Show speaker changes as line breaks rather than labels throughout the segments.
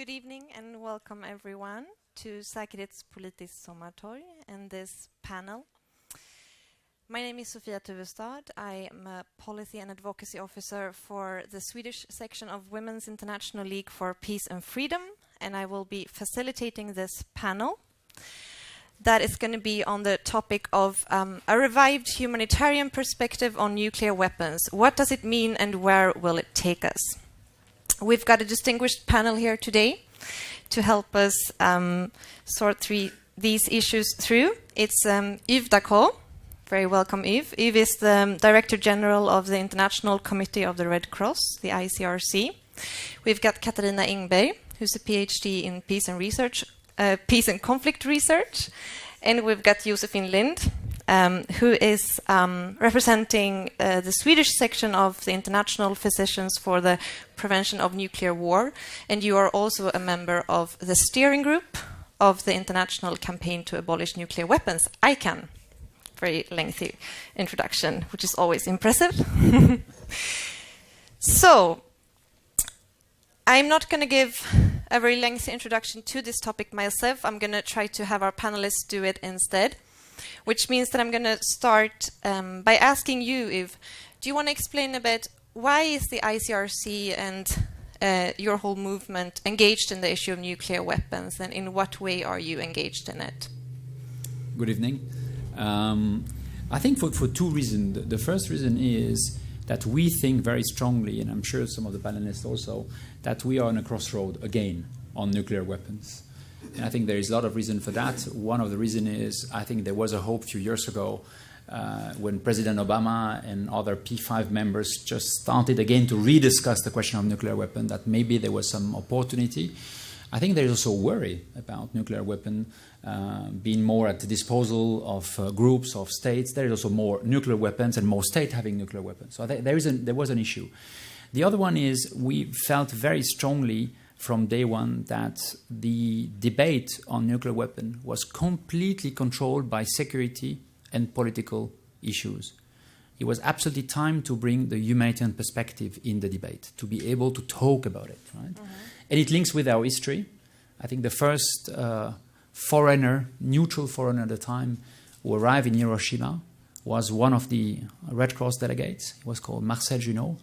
Good evening and welcome everyone to Säkerhetspolitiskt Sommartorg and this panel. My name is Sofia Tuvestad. I am a Policy and Advocacy Officer for the Swedish section of Women's International League for Peace and Freedom, and I will be facilitating this panel that is going to be on the topic of a revived humanitarian perspective on nuclear weapons. What does it mean and where will it take us? We've got a distinguished panel here today to help us sort these issues through. It's Yves Dacot. Very welcome, Yves. Yves is the Director General of the International Committee of the Red Cross, the ICRC. We've got Katarina Ingberg, who's a PhD in peace and conflict research. And we've got Josephine Lind, who is representing the Swedish section of the International Physicians for the Prevention of Nuclear War. And you are also a member of the steering group of the International Campaign to Abolish Nuclear Weapons, ICAN. Very lengthy introduction, which is always impressive. So, I'm not going to give a very lengthy introduction to this topic myself. I'm going to try to have our panelists do it instead, which means that I'm going to start by asking you, Yves, do you want to explain a bit why is the ICRC and your whole movement engaged in the issue of nuclear weapons, and in what way are you engaged in it?
Good evening. I think for two reasons. The first reason is that we think very strongly, and I'm sure some of the panelists also, that we are on a crossroad again on nuclear weapons. And I think there is a lot of reason for that. One of the reasons is I think there was a hope a few years ago when President Obama and other P5 members just started again to rediscuss the question of nuclear weapon, that maybe there was some opportunity. I think there is also worry about nuclear weapon being more at the disposal of groups, of states. There is also more nuclear weapons and more states having nuclear weapons. So there was an issue. The other one is we felt very strongly from day one that the debate on nuclear weapon was completely controlled by security and political issues. It was absolutely time to bring the humanitarian perspective in the debate, to be able to talk about it. Right? Mm-hmm. And it links with our history. I think the first neutral foreigner at the time, who arrived in Hiroshima was one of the Red Cross delegates. He was called Marcel Junot.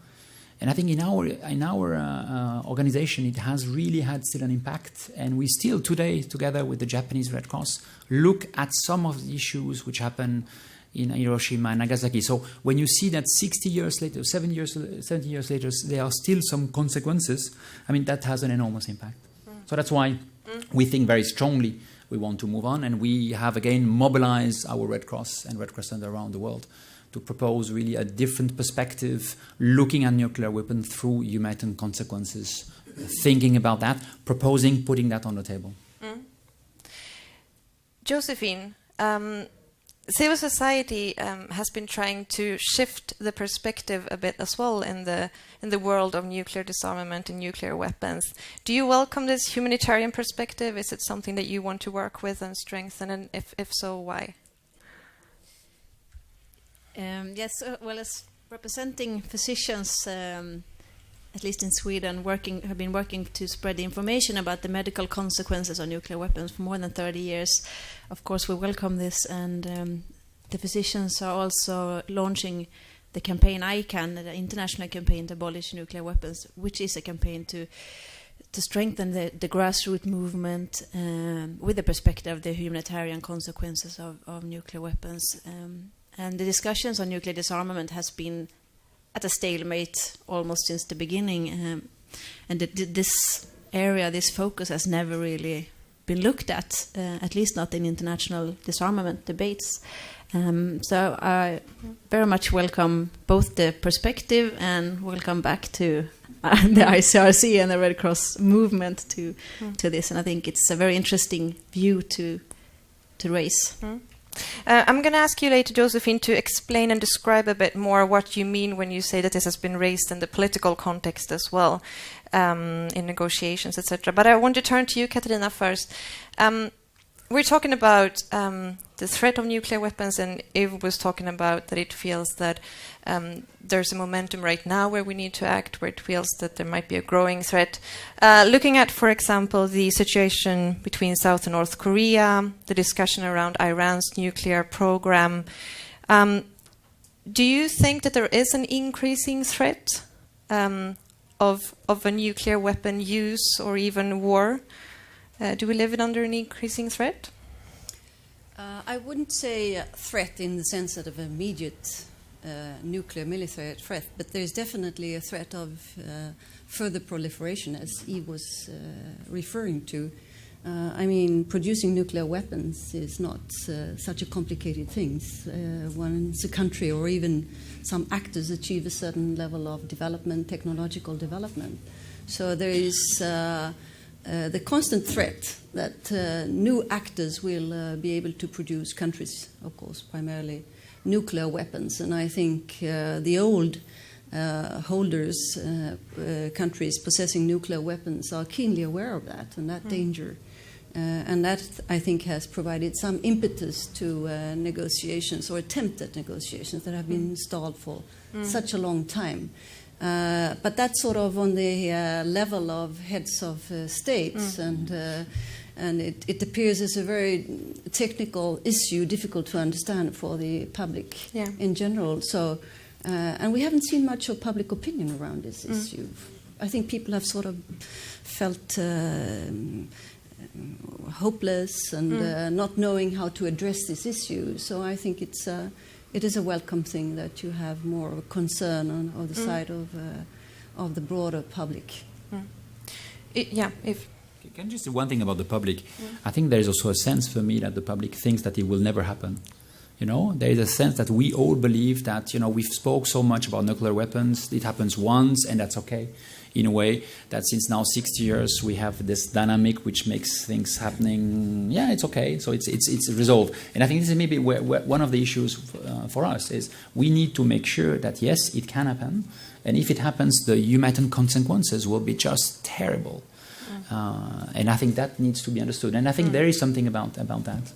And I think in our organization, it has really had still an impact. And we still today, together with the Japanese Red Cross, look at some of the issues which happened in Hiroshima and Nagasaki. So when you see that 60 years later, 70 years later, there are still some consequences, I mean, that has an enormous impact. So that's why we think very strongly we want to move on. And we have, again, mobilized our Red Cross and Red Crescent around the world to propose really a different perspective, looking at nuclear weapons through humanitarian consequences, thinking about that, proposing, putting that on the table.
Josephine, civil society has been trying to shift the perspective a bit as well in the world of nuclear disarmament and nuclear weapons. Do you welcome this humanitarian perspective? Is it something that you want to work with and strengthen? And if so, why?
Yes, well, as representing physicians, at least in Sweden, have been working to spread the information about the medical consequences of nuclear weapons for more than 30 years. Of course, we welcome this, and the physicians are also launching the campaign ICAN, the International Campaign to Abolish Nuclear Weapons, which is a campaign to strengthen the grassroots movement with the perspective of the humanitarian consequences of nuclear weapons. And the discussions on nuclear disarmament has been at a stalemate almost since the beginning. And this focus has never really been looked at least not in international disarmament debates. So I very much welcome both the perspective and welcome back to the ICRC and the Red Cross movement to this. And I think it's a very interesting view to raise.
I'm going to ask you later, Josephine, to explain and describe a bit more what you mean when you say that this has been raised in the political context as well, in negotiations, etc. But I want to turn to you, Katarina, first. we're talking about the threat of nuclear weapons, and Eve was talking about that it feels that there's a momentum right now where we need to act, where it feels that there might be a growing threat. Looking at, for example, the situation between South and North Korea, the discussion around Iran's nuclear program, do you think that there is an increasing threat of a nuclear weapon use or even war? Do we live under an increasing threat?
I wouldn't say a threat in the sense of immediate nuclear military threat, but there's definitely a threat of further proliferation, as Eve was referring to. I mean, producing nuclear weapons is not such a complicated thing. Once a country or even some actors achieve a certain level of development, technological development. So there is the constant threat that new actors will be able to produce, countries, of course, primarily nuclear weapons. And I think the old holders, countries possessing nuclear weapons, are keenly aware of that and that danger. And that, I think, has provided some impetus to negotiations or attempt at negotiations that have been stalled for such a long time. But that's sort of on the level of heads of states, and it appears as a very technical issue, difficult to understand for the public in general. So, and we haven't seen much of public opinion around this issue. I think people have sort of felt hopeless and not knowing how to address this issue. So I think it is a welcome thing that you have more of a concern on the side of the broader public.
If
can I just say one thing about the public? I think there is also a sense for me that the public thinks that it will never happen. You know, there is a sense that we all believe that, you know, we've spoke so much about nuclear weapons, it happens once and that's okay. In a way that since now 60 years we have this dynamic which makes things happening. Yeah, it's okay. So it's resolved. And I think this is maybe where one of the issues for us is we need to make sure that yes, it can happen, and if it happens, the humanitarian consequences will be just terrible. And I think that needs to be understood. And I think there is something about that.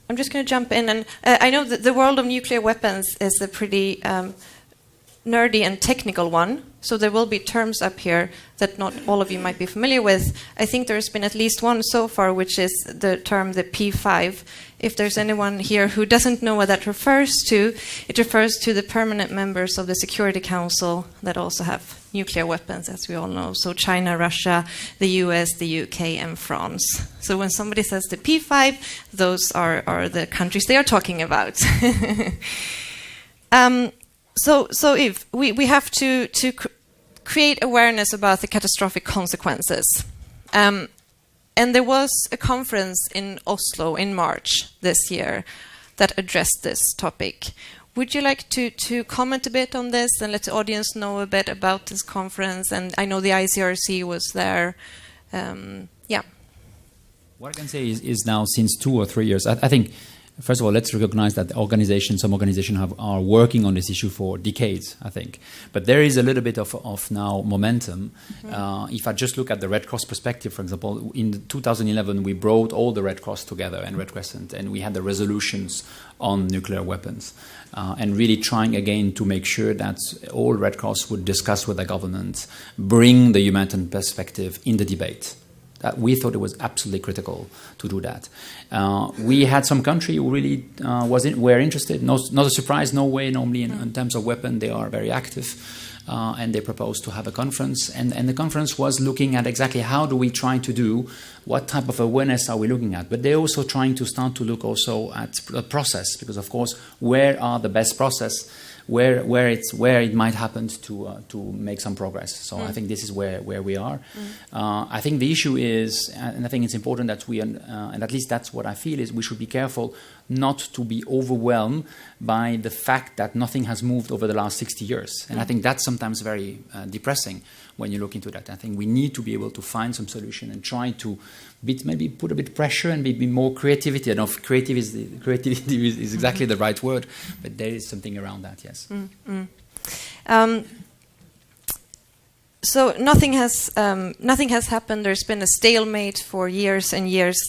I'm just going to jump in, and I know that the world of nuclear weapons is a pretty nerdy and technical one, so there will be terms up here that not all of you might be familiar with. I think there's been at least one so far, which is the term the P5. If there's anyone here who doesn't know what that refers to, it refers to the permanent members of the Security Council that also have nuclear weapons, as we all know. So China, Russia, the US, the UK, and France. So when somebody says the P5, those are the countries they are talking about. So if we have to create awareness about the catastrophic consequences. And there was a conference in Oslo in March this year that addressed this topic. Would you like to comment a bit on this and let the audience know a bit about this conference? And I know the ICRC was there.
What I can say is now since 2 or 3 years, I think, first of all, let's recognize that some organizations are working on this issue for decades, I think. But there is a little bit of now momentum. If I just look at the Red Cross perspective, for example, in 2011, we brought all the Red Cross together and Red Crescent, and we had the resolutions on nuclear weapons. And really trying again to make sure that all Red Cross would discuss with the government, bring the humanitarian perspective in the debate. We thought it was absolutely critical to do that. We had some country who really were interested. Not a surprise, Norway, normally in terms of weapon, they are very active. And they proposed to have a conference. And the conference was looking at exactly how do we try to do, what type of awareness are we looking at. But they're also trying to start to look also at the process, because of course, where are the best process, where it might happen to make some progress. So I think this is where we are. I think the issue is, and I think it's important that we, and at least that's what I feel, is we should be careful not to be overwhelmed by the fact that nothing has moved over the last 60 years. And I think that's sometimes very depressing when you look into that. I think we need to be able to find some solution and try to maybe put a bit of pressure and maybe more creativity. I don't know if creativity is exactly the right word, but there is something around that, yes.
So nothing has happened. There's been a stalemate for years and years.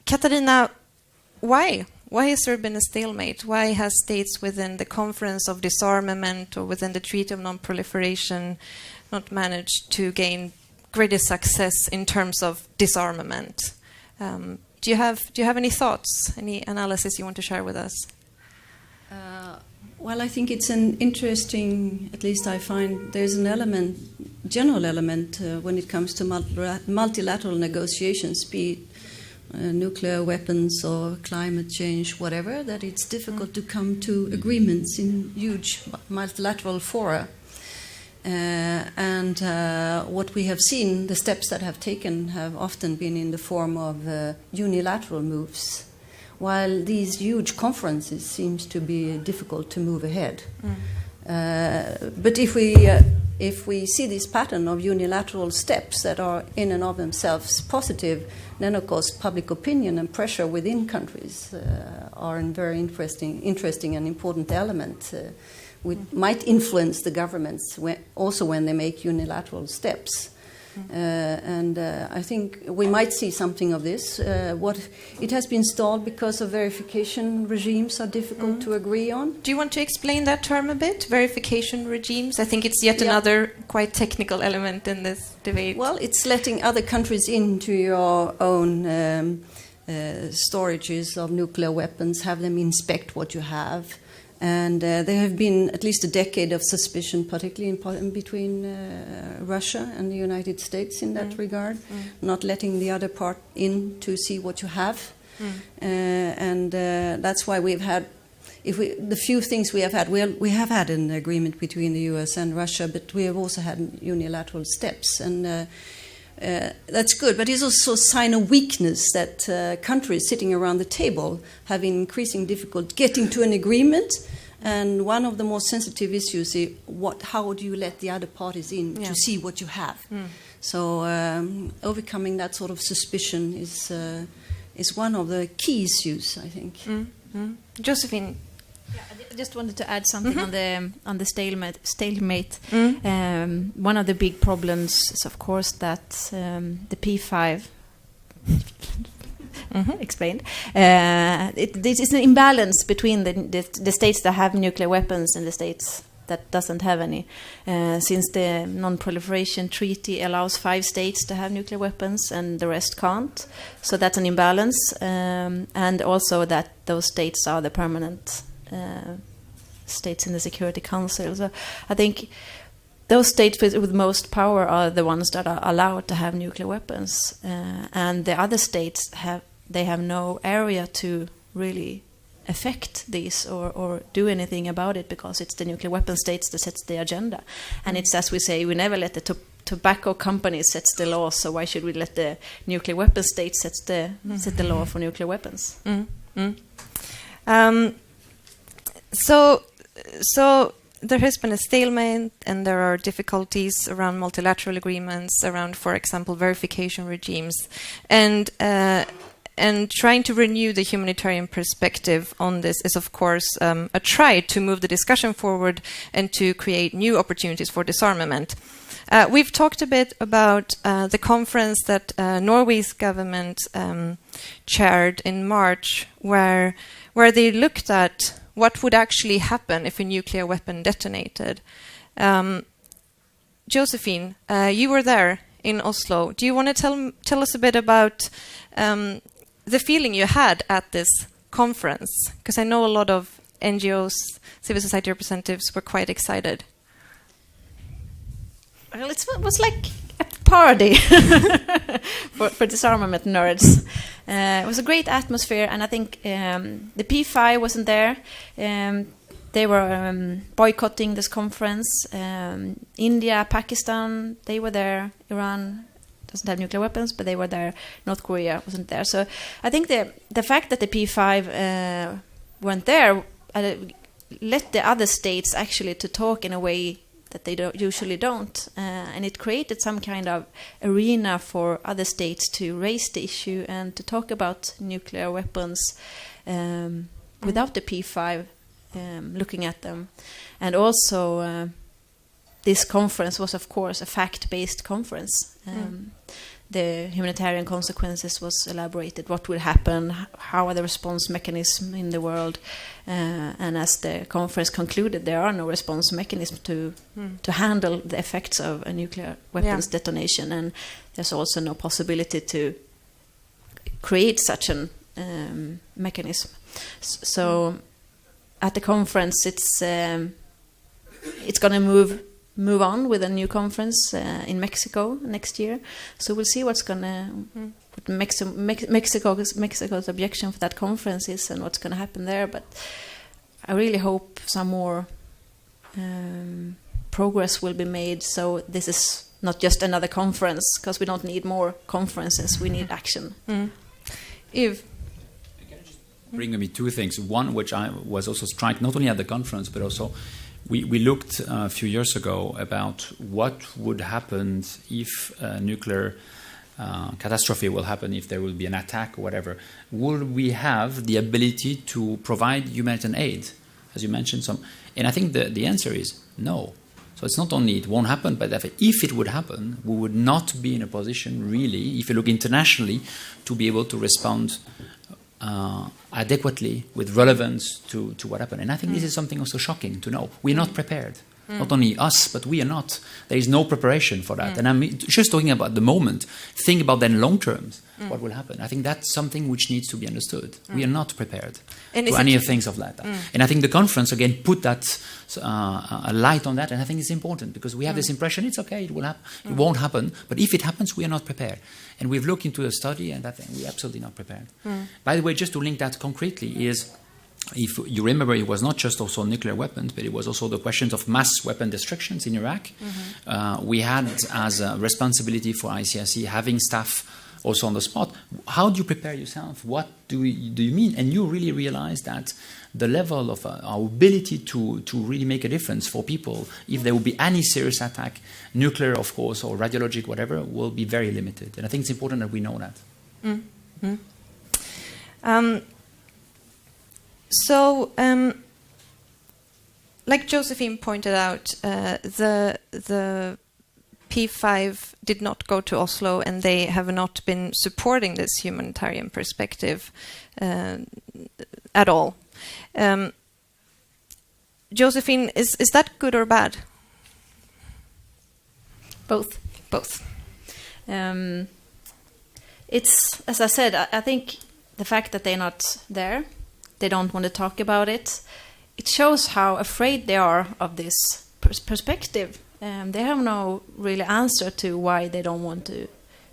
Katarina, why? Why has there been a stalemate? Why has states within the Conference of Disarmament or within the Treaty of Non-Proliferation not managed to gain greater success in terms of disarmament? Do you have any thoughts, any analysis you want to share with us?
Well, I think it's an interesting, at least I find there's an element, general element when it comes to multilateral negotiations, be it nuclear weapons or climate change, whatever, that it's difficult to come to agreements in huge multilateral fora. And what we have seen, the steps that have taken have often been in the form of unilateral moves, while these huge conferences seems to be difficult to move ahead. But if we see this pattern of unilateral steps that are in and of themselves positive, then of course public opinion and pressure within countries are a very interesting and important element. Which might influence the governments also when they make unilateral steps. And I think we might see something of this. It has been stalled because of verification regimes are difficult to agree on.
Do you want to explain that term a bit, verification regimes? I think it's yet another quite technical element in this debate.
Well, it's letting other countries into your own storages of nuclear weapons, have them inspect what you have. And there have been at least a decade of suspicion, particularly in between Russia and the United States in that regard, not letting the other part in to see what you have. And that's why we've had, the few things we have had, we have had an agreement between the US and Russia, but we have also had unilateral steps. And that's good, but it's also a sign of weakness that countries sitting around the table have increasing difficulty getting to an agreement. And one of the most sensitive issues is how do you let the other parties in to see what you have? So overcoming that sort of suspicion is one of the key issues, I think.
Josephine.
Yeah, I just wanted to add something on the stalemate. One of the big problems is, of course, that the P5 explained. This is an imbalance between the states that have nuclear weapons and the states that doesn't have any. Since the Non-Proliferation Treaty allows 5 states to have nuclear weapons and the rest can't, so that's an imbalance. And also that those states are the permanent states in the Security Council. So I think those states with most power are the ones that are allowed to have nuclear weapons, and the other states have no area to really affect this or do anything about it, because it's the nuclear weapon states that sets the agenda. And it's, as we say, we never let the tobacco companies set the law, so why should we let the nuclear weapon states set the law for nuclear weapons?
So there has been a stalemate, and there are difficulties around multilateral agreements, around, for example, verification regimes, and trying to renew the humanitarian perspective on this is, of course, a try to move the discussion forward and to create new opportunities for disarmament. We've talked a bit about the conference that Norway's government chaired in March, where they looked at what would actually happen if a nuclear weapon detonated. Josephine, you were there in Oslo. Do you want to tell us a bit about the feeling you had at this conference? Because I know a lot of NGOs, civil society representatives were quite excited.
Well, it was like a party for disarmament nerds. It was a great atmosphere, and I think the P5 wasn't there. They were boycotting this conference. India, Pakistan, they were there. Iran doesn't have nuclear weapons, but they were there. North Korea wasn't there. So I think the fact that the P5 weren't there let the other states actually to talk in a way that they usually don't. And it created some kind of arena for other states to raise the issue and to talk about nuclear weapons without the P5 looking at them. And also this conference was, of course, a fact-based conference. The humanitarian consequences was elaborated. What will happen? How are the response mechanisms in the world? And as the conference concluded, there are no response mechanisms to handle the effects of a nuclear weapons detonation, and there's also no possibility to create such an mechanism. So at the conference, it's going to move on with a new conference in Mexico next year. So we'll see what's going to Mexico's objection for that conference is and what's going to happen there. But I really hope some more progress will be made. So this is not just another conference, because we don't need more conferences. We need action.
Yves.
Bring me two things. One, which I was also struck not only at the conference, but also we looked a few years ago about what would happen if a nuclear catastrophe will happen, if there will be an attack or whatever. Will we have the ability to provide humanitarian aid, as you mentioned some? And I think the answer is no. So it's not only it won't happen, but if it would happen, we would not be in a position really, if you look internationally, to be able to respond adequately with relevance to what happened. And I think this is something also shocking to know. We're not prepared. Not only us, but we are not. There is no preparation for that. And I'm just talking about the moment. Think about then long terms, what will happen. I think that's something which needs to be understood. We are not prepared to any of things of that. And I think the conference, again, put that a light on that. And I think it's important because we have this impression, it's okay, it will happen. It won't happen. But if it happens, we are not prepared. And we've looked into a study and I think we're absolutely not prepared. By the way, just to link that concretely is, if you remember, it was not just also nuclear weapons, but it was also the questions of mass weapon destructions in Iraq. We had as a responsibility for ICRC having staff also on the spot. How do you prepare yourself? What do you mean? And you really realize that the level of our ability to really make a difference for people, if there will be any serious attack, nuclear, of course, or radiologic, whatever, will be very limited. And I think it's important that we know that.
So, like Josephine pointed out, the P5 did not go to Oslo, and they have not been supporting this humanitarian perspective at all. Josephine, is that good or bad?
Both. It's, as I said, I think the fact that they're not there, they don't want to talk about it, it shows how afraid they are of this perspective. They have no really answer to why they don't want to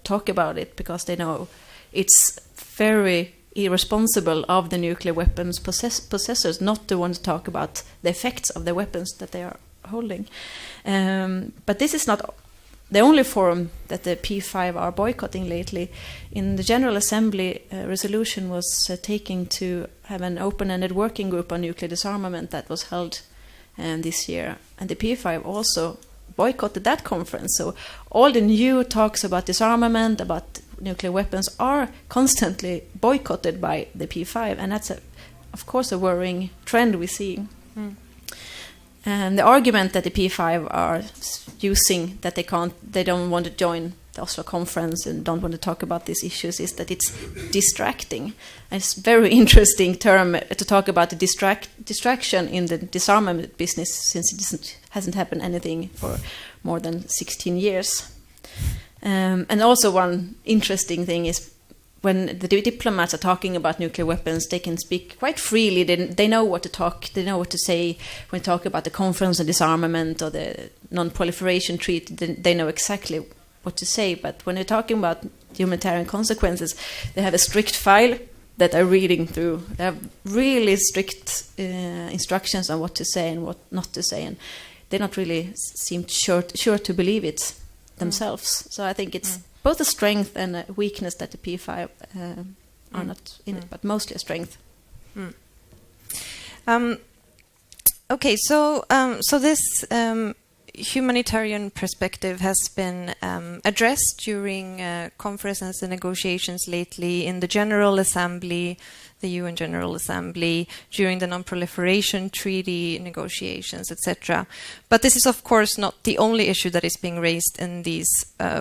talk about it, because they know it's very irresponsible of the nuclear weapons possessors not to want to talk about the effects of the weapons that they are holding. But this is not the only forum that the P5 are boycotting lately. In the General Assembly, a resolution was taken to have an open-ended working group on nuclear disarmament that was held this year. And the P5 also boycotted that conference. So all the new talks about disarmament, about nuclear weapons, are constantly boycotted by the P5. And that's, of course, a worrying trend we see. And the argument that the P5 are using, that they don't want to join the Oslo conference and don't want to talk about these issues, is that it's distracting. And it's a very interesting term to talk about the distraction in the disarmament business, since it hasn't happened anything for more than 16 years. And also one interesting thing is, when the diplomats are talking about nuclear weapons, they can speak quite freely. They know what to talk. They know what to say when talk about the conference on disarmament or the non-proliferation treaty. They know exactly what to say. But when they're talking about humanitarian consequences, they have a strict file that they're reading through. They have really strict instructions on what to say and what not to say, and they not really seem sure to believe it themselves. So I think it's both a strength and a weakness that the P5 are not in it, but mostly a strength.
Okay, so this humanitarian perspective has been addressed during conferences and negotiations lately in the General Assembly, the UN General Assembly, during the Non-Proliferation Treaty negotiations, etc. But this is, of course, not the only issue that is being raised in these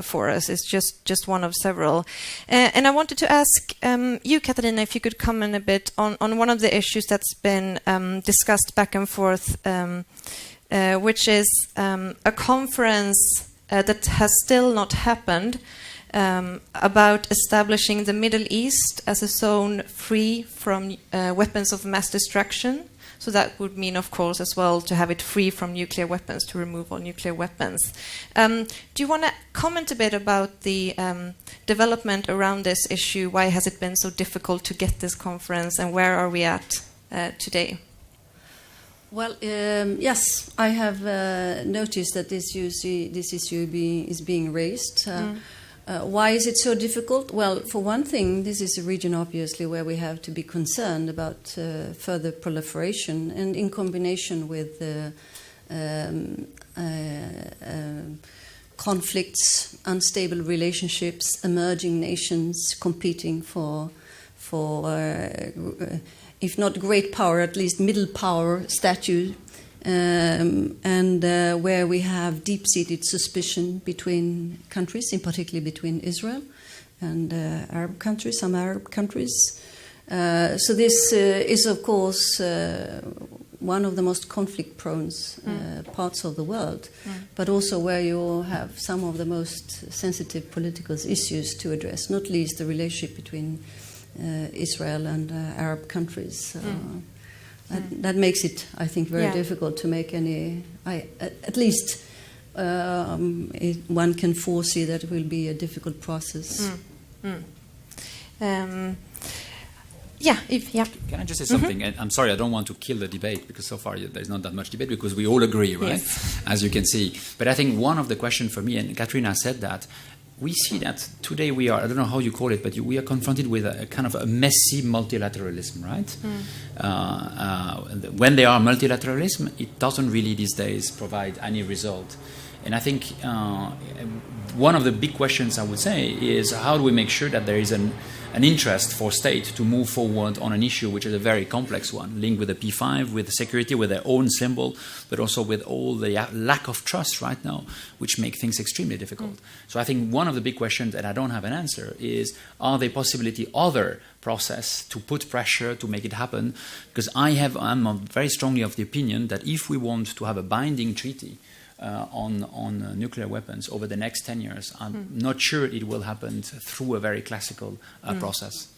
forums. It's just one of several. And I wanted to ask you, Katarina, if you could comment a bit on one of the issues that's been discussed back and forth, which is a conference that has still not happened, about establishing the Middle East as a zone free from weapons of mass destruction. So that would mean, of course, as well to have it free from nuclear weapons, to remove all nuclear weapons. Do you want to comment a bit about the development around this issue? Why has it been so difficult to get this conference, and where are we at today?
Well, yes, I have noticed that this issue is being raised. Why is it so difficult? Well, for one thing, this is a region, obviously, where we have to be concerned about further proliferation, and in combination with conflicts, unstable relationships, emerging nations competing for if not great power, at least middle power status. And where we have deep-seated suspicion between countries, in particular between Israel and Arab countries, some Arab countries. So this is, of course, one of the most conflict-prone parts of the world, but also where you have some of the most sensitive political issues to address, not least the relationship between Israel and Arab countries. That makes it, I think, very difficult to make any. At least one can foresee that it will be a difficult process.
Can I just say something? And I'm sorry, I don't want to kill the debate, because so far there's not that much debate, because we all agree, right? Yes. As you can see. But I think one of the questions for me, and Katrina said that, we see that today we are, I don't know how you call it, but we are confronted with a kind of a messy multilateralism, right? When there are multilateralism, it doesn't really these days provide any result. And I think one of the big questions, I would say, is how do we make sure that there is an interest for state to move forward on an issue which is a very complex one, linked with the P5, with security, with their own symbol, but also with all the lack of trust right now, which make things extremely difficult. So I think one of the big questions, and I don't have an answer, is are there possibility other process to put pressure to make it happen? Because I'm very strongly of the opinion that if we want to have a binding treaty on nuclear weapons over the next 10 years, I'm not sure it will happen through a very classical process.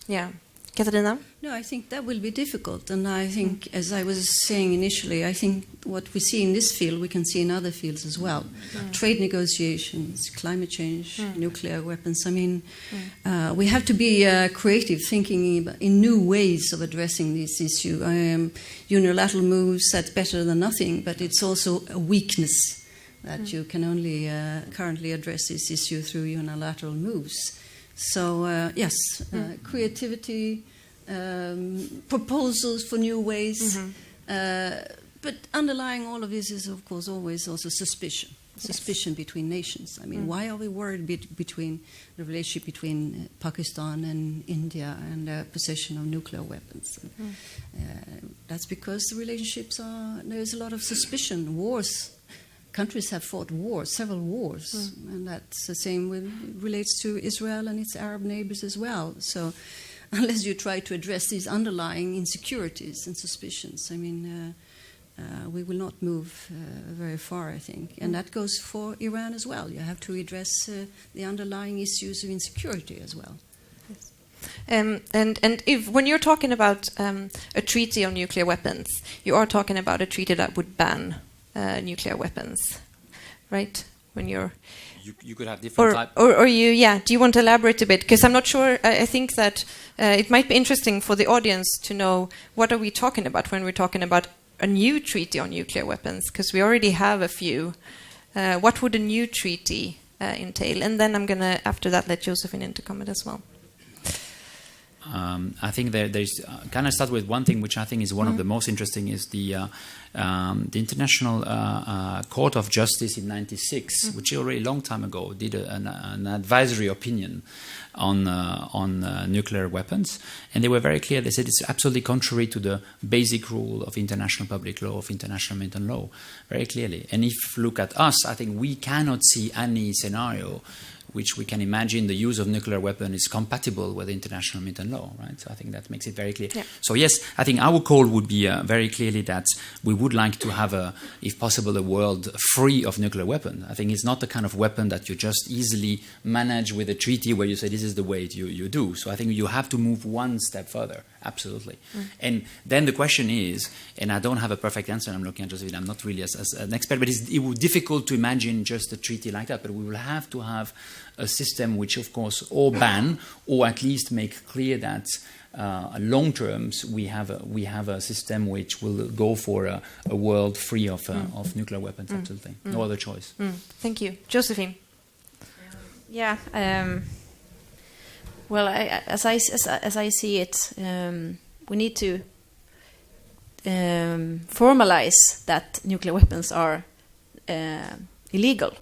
Yeah. Katarina?
No, I think that will be difficult. And I think, as I was saying initially, I think what we see in this field, we can see in other fields as well. Trade negotiations, climate change, nuclear weapons. I mean, we have to be creative, thinking in new ways of addressing this issue. Unilateral moves, that's better than nothing, but it's also a weakness that you can only currently address this issue through unilateral moves. So, yes, creativity, proposals for new ways. But underlying all of this is, of course, always also suspicion. Suspicion between nations. I mean, why are we worried between the relationship between Pakistan and India and the possession of nuclear weapons? That's because the relationships there's a lot of suspicion, wars. Countries have fought wars, several wars, and that's the same relates to Israel and its Arab neighbors as well. So unless you try to address these underlying insecurities and suspicions, I mean, we will not move very far, I think. And that goes for Iran as well. You have to address the underlying issues of insecurity as well.
And if when you're talking about a treaty on nuclear weapons, you are talking about a treaty that would ban nuclear weapons, right? When you
could have different types.
Or you, do you want to elaborate a bit? Because I'm not sure. I think that it might be interesting for the audience to know what are we talking about when we're talking about a new treaty on nuclear weapons, because we already have a few. What would a new treaty entail? And then I'm going to, after that, let Josephine in to comment as well.
I think there's can I start with one thing which I think is one of the most interesting is the International Court of Justice in '96, which already a long time ago did an advisory opinion on nuclear weapons, and they were very clear. They said it's absolutely contrary to the basic rule of international public law, of international maritime law, very clearly. And if you look at us, I think we cannot see any scenario which we can imagine the use of nuclear weapon is compatible with international maritime law, right? So I think that makes it very clear. Yeah. So yes, I think our call would be very clearly that we would like to have, if possible, a world free of nuclear weapon. I think it's not the kind of weapon that you just easily manage with a treaty where you say this is the way you do. So I think you have to move one step further, absolutely. And then the question is, and I don't have a perfect answer, I'm looking at Josephine, I'm not really as an expert, but it would be difficult to imagine just a treaty like that, but we will have to have a system which, of course, or ban or at least make clear that long terms we have a system which will go for a world free of nuclear weapons. Absolutely, no other choice.
Thank you, Josephine.
Yeah. Well, as I see it, we need to formalize that nuclear weapons are illegal.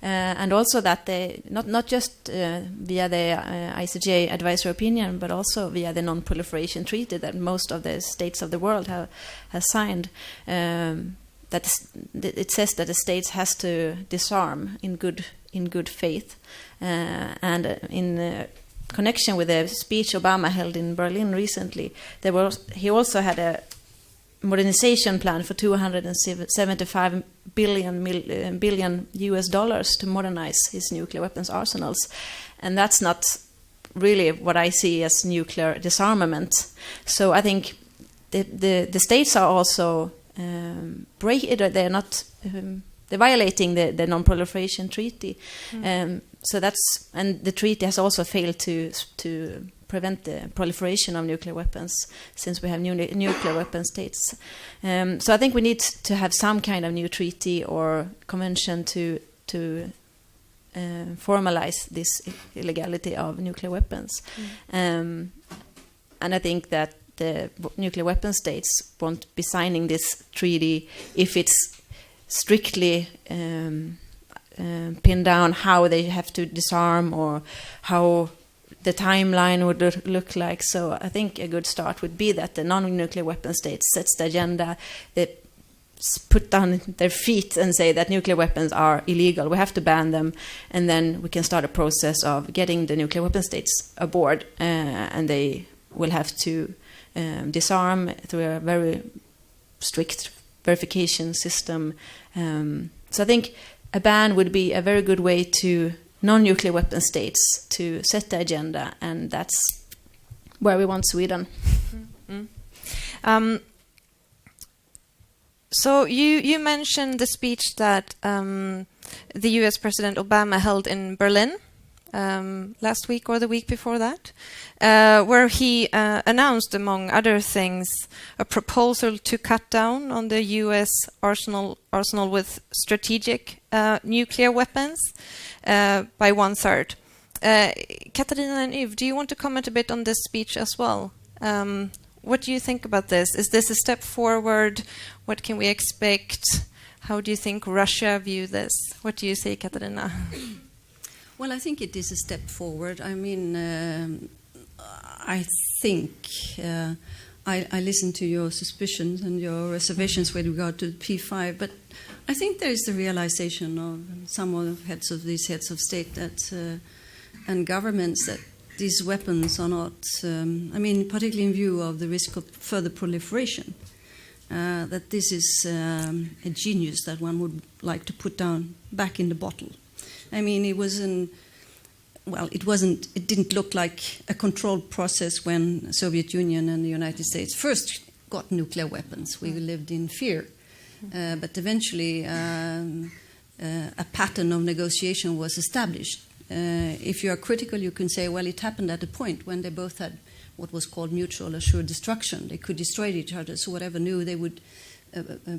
And also that they not just via the ICJ advisory opinion, but also via the non-proliferation treaty that most of the states of the world have signed. That it says that the states has to disarm in good faith, and in connection with the speech Obama held in Berlin recently, he also had a modernization plan for $275 billion US dollars to modernize his nuclear weapons arsenals, and that's not really what I see as nuclear disarmament. So I think the states are also they're violating the non-proliferation treaty. So and the treaty has also failed to prevent the proliferation of nuclear weapons, since we have nuclear weapon states. So I think we need to have some kind of new treaty or convention to formalize this illegality of nuclear weapons. And I think that the nuclear weapon states won't be signing this treaty if it's strictly pinned down how they have to disarm or how the timeline would look like. So I think a good start would be that the non-nuclear weapon states sets the agenda, they put down their feet and say that nuclear weapons are illegal, we have to ban them, and then we can start a process of getting the nuclear weapon states aboard, and they will have to disarm through a very strict verification system. So I think a ban would be a very good way to non-nuclear weapon states to set the agenda, and that's where we want Sweden.
So you mentioned the speech that the US President Obama held in Berlin last week or the week before that, where he announced, among other things, a proposal to cut down on the US arsenal with strategic nuclear weapons by 1/3. Katarina and Yves, do you want to comment a bit on this speech as well? What do you think about this? Is this a step forward? What can we expect? How do you think Russia view this? What do you say, Katarina?
Well, I think it is a step forward. I mean, I think I listened to your suspicions and your reservations with regard to P5, but I think there is the realization of some of the heads of state that and governments that these weapons are not, I mean, particularly in view of the risk of further proliferation, that this is a genius that one would like to put down back in the bottle. I mean, it didn't look like a controlled process when the Soviet Union and the United States first got nuclear weapons. We lived in fear. But eventually a pattern of negotiation was established. If you are critical, you can say, well, it happened at a point when they both had what was called mutual assured destruction. They could destroy each other, so whatever new they would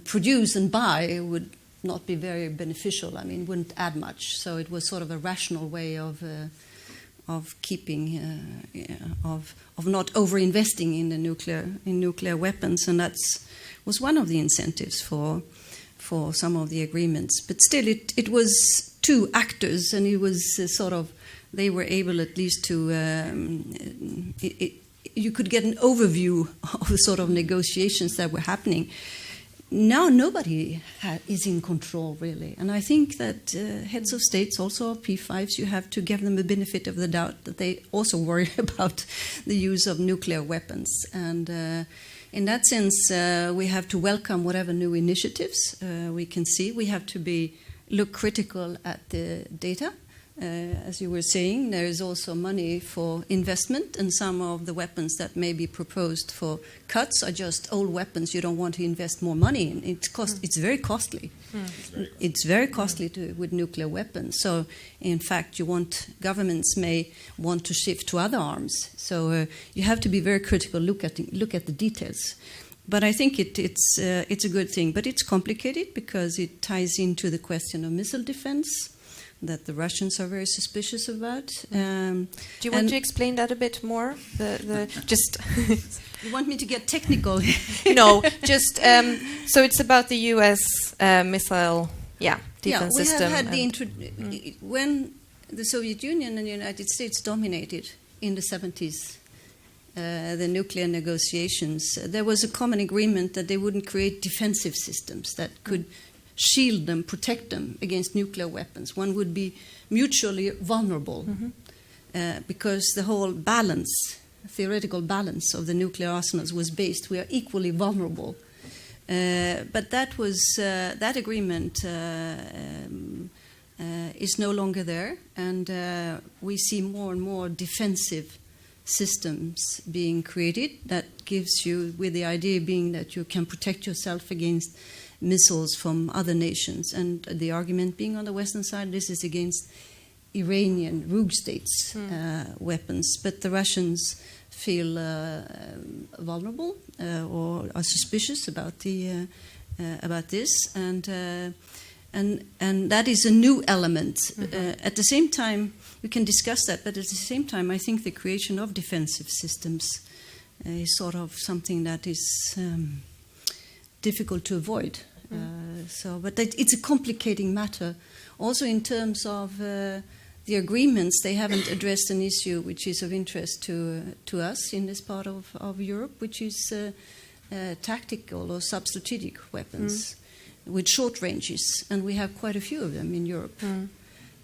produce and buy would not be very beneficial. I mean, wouldn't add much. So it was sort of a rational way of keeping of not over-investing in the nuclear weapons, and that's was one of the incentives for some of the agreements. But still, it was two actors, and it was they were able at least to you could get an overview of the sort of negotiations that were happening. Now nobody is in control, really. And I think that heads of states, also P5s, you have to give them the benefit of the doubt that they also worry about the use of nuclear weapons. And in that sense, we have to welcome whatever new initiatives we can see. We have to look critical at the data. As you were saying, there is also money for investment, and some of the weapons that may be proposed for cuts are just old weapons you don't want to invest more money in. It's very costly. It's very costly with nuclear weapons. So, in fact, governments may want to shift to other arms. So you have to be very critical. Look at the details. But I think it's a good thing. But it's complicated because it ties into the question of missile defense that the Russians are very suspicious about.
Do you want to explain that a bit more? Just
you want me to get technical?
No, just so it's about the U.S. Missile, defense system.
We have had when the Soviet Union and the United States dominated in the 70s. The nuclear negotiations, there was a common agreement that they wouldn't create defensive systems that could shield them, protect them against nuclear weapons. One would be mutually vulnerable because the whole theoretical balance of the nuclear arsenals was based. We are equally vulnerable. But that agreement is no longer there, and we see more and more defensive systems being created that gives you, with the idea being that you can protect yourself against missiles from other nations. And the argument being on the Western side, this is against Iranian rogue states' weapons. But the Russians feel vulnerable or are suspicious about this, and that is a new element. At the same time, we can discuss that, but at the same time, I think the creation of defensive systems is sort of something that is difficult to avoid. But it's a complicating matter. Also, in terms of the agreements, they haven't addressed an issue which is of interest to us in this part of Europe, which is tactical or substrategic weapons with short ranges, and we have quite a few of them in Europe.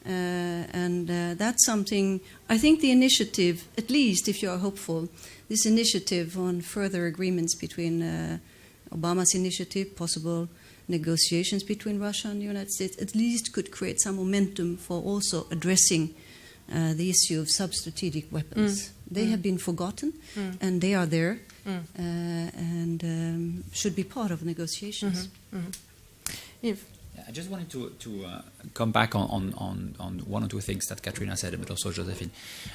And that's something, I think the initiative, at least if you are hopeful, this initiative on further agreements between Obama's initiative, possible negotiations between Russia and the United States, at least could create some momentum for also addressing the issue of substrategic weapons. They have been forgotten, and they are there, and should be part of negotiations.
I just wanted to come back on one or two things that Katrina said, but also Josephine.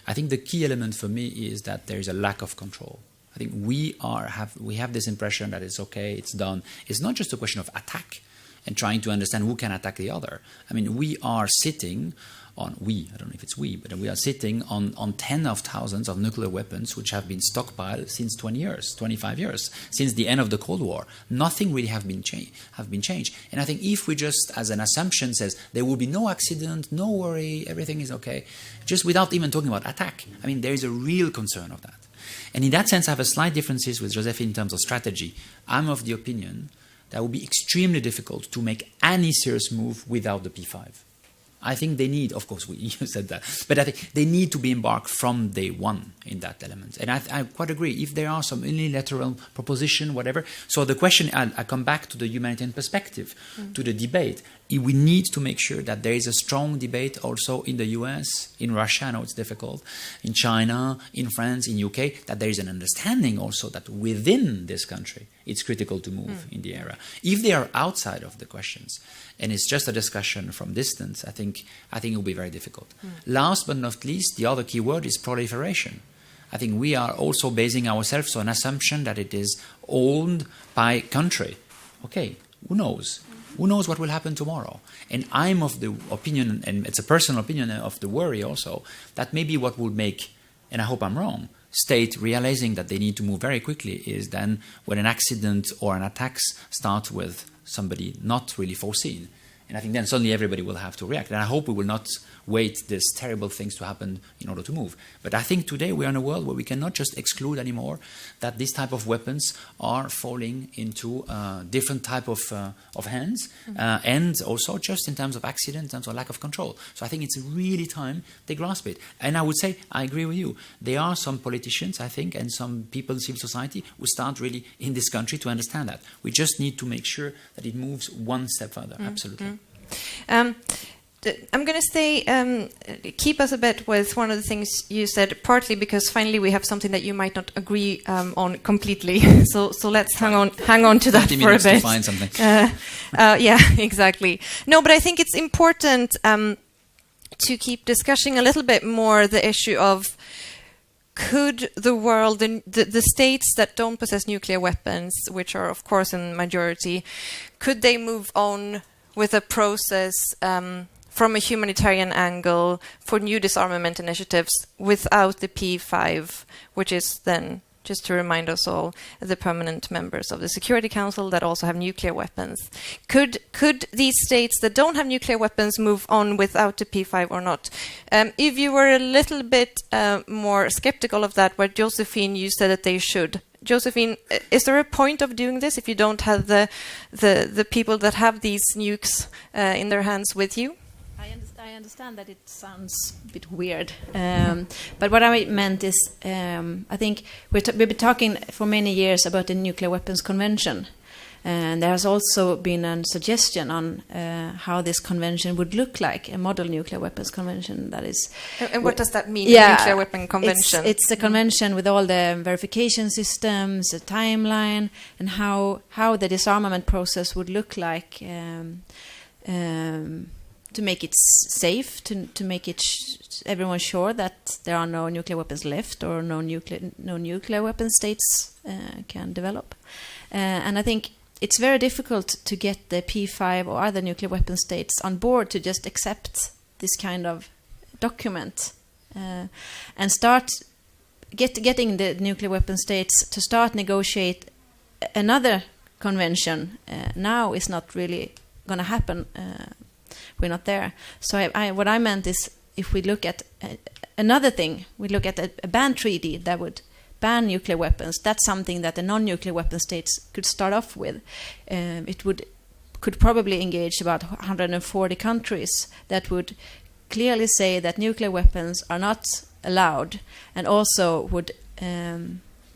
I think the key element for me is that there is a lack of control. I think we have this impression that it's okay, it's done. It's not just a question of attack and trying to understand who can attack the other. I mean, we are sitting on, I don't know if it's we, but we are sitting on tens of thousands of nuclear weapons which have been stockpiled since 20 years, 25 years, since the end of the Cold War. Nothing really have been changed. And I think if we just, as an assumption, says there will be no accident, no worry, everything is okay, just without even talking about attack, I mean, there is a real concern of that. And in that sense, I have a slight differences with Josephine in terms of strategy. I'm of the opinion that it would be extremely difficult to make any serious move without the P5. I think they need, of course, you said that, but I think they need to be embarked from day one in that element. And I quite agree, if there are some unilateral proposition, whatever. So the question, I come back to the humanitarian perspective, to the debate. We need to make sure that there is a strong debate also in the US, in Russia, I know it's difficult, in China, in France, in UK, that there is an understanding also that within this country, it's critical to move in the area. If they are outside of the questions, and it's just a discussion from distance, I think it will be very difficult. Last but not least, the other key word is proliferation. I think we are also basing ourselves on an assumption that it is owned by country. Okay, who knows? who knows what will happen tomorrow? And I'm of the opinion, and it's a personal opinion of the worry also, that maybe what will make, and I hope I'm wrong, state realizing that they need to move very quickly is then when an accident or an attack starts with somebody not really foreseen. And I think then suddenly everybody will have to react. And I hope we will not wait these terrible things to happen in order to move. But I think today we are in a world where we cannot just exclude anymore that these type of weapons are falling into different type of hands, and also just in terms of accident, in terms of lack of control. So I think it's really time they grasp it. And I would say, I agree with you. There are some politicians, I think, and some people in civil society who start really in this country to understand that. We just need to make sure that it moves one step further. Absolutely.
I'm going to stay, keep us a bit with one of the things you said, partly because finally we have something that you might not agree on completely. So let's hang on to that for a bit.
To find something.
Yeah, exactly. No, but I think it's important to keep discussing a little bit more the issue of could the world, the states that don't possess nuclear weapons, which are of course in majority, could they move on with a process from a humanitarian angle for new disarmament initiatives without the P5, which is then, just to remind us all, the permanent members of the Security Council that also have nuclear weapons. Could these states that don't have nuclear weapons move on without the P5 or not? If you were a little bit more skeptical of that, but Josephine, you said that they should. Josephine, is there a point of doing this if you don't have the people that have these nukes in their hands with you?
I understand that it sounds a bit weird, but what I meant is I think we've been talking for many years about the Nuclear Weapons Convention, and there has also been a suggestion on how this convention would look like, a model nuclear weapons convention that is.
And what does that mean,
yeah,
a nuclear weapon convention?
It's a convention with all the verification systems, a timeline, and how the disarmament process would look like. To make it safe, to make it everyone sure that there are no nuclear weapons left or no nuclear weapon states can develop. And I think it's very difficult to get the P5 or other nuclear weapon states on board to just accept this kind of document and start getting the nuclear weapon states to start negotiate another convention. Now is not really going to happen. We're not there. So what I meant is, if we look at another thing, we look at a ban treaty that would ban nuclear weapons. That's something that the non-nuclear weapon states could start off with. It could probably engage about 140 countries that would clearly say that nuclear weapons are not allowed, and also would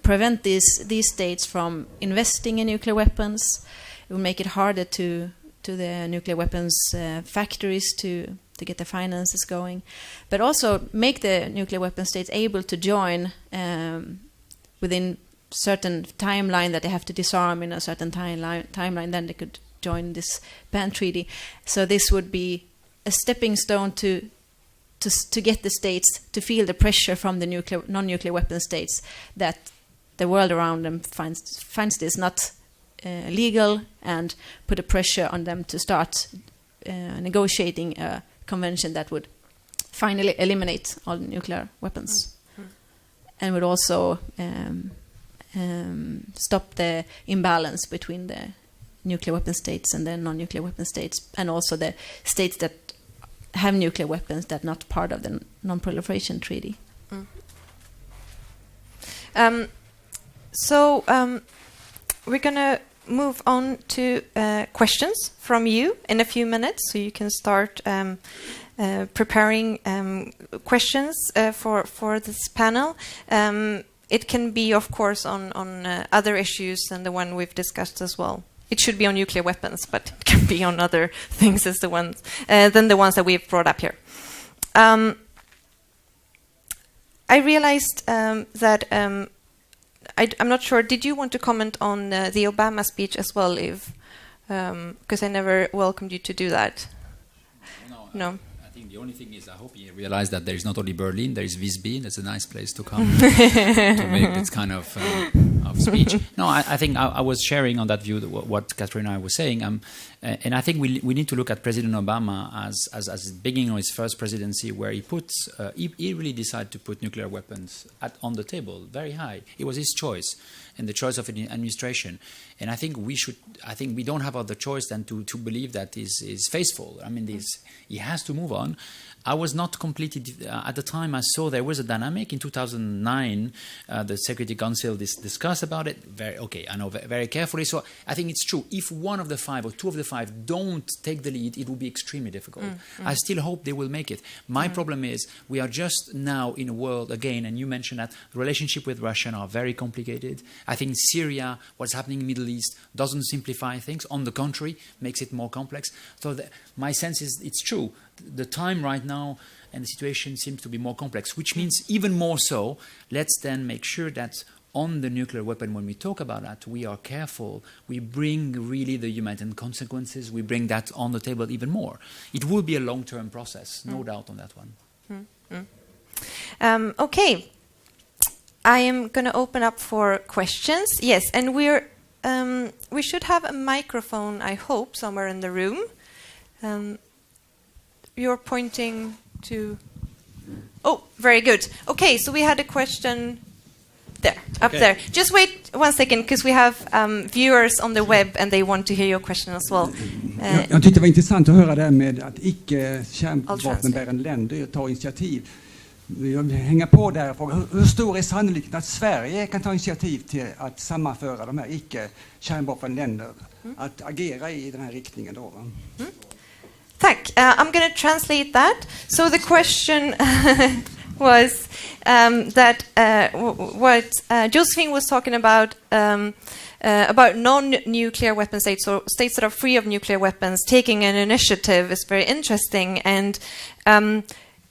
prevent these states from investing in nuclear weapons. It would make it harder to the nuclear weapons factories to get the finances going, but also make the nuclear weapon states able to join within certain timeline that they have to disarm in a certain timeline. Then they could join this ban treaty. So this would be a stepping stone to get the states to feel the pressure from the non-nuclear weapon states that the world around them finds this not legal, and put a pressure on them to start negotiating a convention that would finally eliminate all nuclear weapons, and would also stop the imbalance between the nuclear weapon states and the non-nuclear weapon states, and also the states that have nuclear weapons that are not part of the non-proliferation treaty.
So we're going to move on to questions from you in a few minutes, so you can start preparing questions for this panel. It can be, of course, on other issues than the one we've discussed as well. It should be on nuclear weapons, but it can be on other things as the ones than the ones that we've brought up here. I realized that I'm not sure. Did you want to comment on the Obama speech as well, Yves? Because I never welcomed you to do that.
No. I think the only thing is, I hope you realize that there is not only Berlin, there is Visby. That's a nice place to come to make this kind of speech. No, I think I was sharing on that view what Katrina and I was saying. And I think we need to look at President Obama as the beginning of his first presidency, where he really decided to put nuclear weapons on the table very high. It was his choice and the choice of an administration. And I think we don't have other choice than to believe that is faithful. I mean, he has to move on. I was not completely, at the time I saw there was a dynamic. In 2009, the Security Council discussed about it. Very carefully. So I think it's true. If one of the five or two of the five don't take the lead, it will be extremely difficult. I still hope they will make it. My problem is we are just now in a world, again, and you mentioned that relationship with Russia are very complicated. I think Syria, what's happening in the Middle East, doesn't simplify things. On the contrary, makes it more complex. So my sense is it's true. The time right now and the situation seems to be more complex, which means even more so, let's then make sure that on the nuclear weapon, when we talk about that, we are careful. We bring really the humanitarian consequences. We bring that on the table even more. It will be a long-term process, no doubt on that one.
Okay. I am going to open up for questions. Yes, and we should have a microphone, I hope, somewhere in the room. You're pointing to... Oh, very good. Okay, so we had a question there, up there. Just wait 1 second, because we have viewers on the web and they want to hear your question as well.
Jag tyckte det var intressant att höra det här med att icke-kärnvapenbärande länder tar initiativ. Vi vill hänga på där och fråga hur stor är sannolikheten att Sverige kan ta initiativ till att sammanföra de här icke-kärnvapenländer att agera i den här riktningen då?
Tack. I'm going to translate that. So the question was that what Josephine was talking about non-nuclear weapon states or states that are free of nuclear weapons taking an initiative is very interesting. And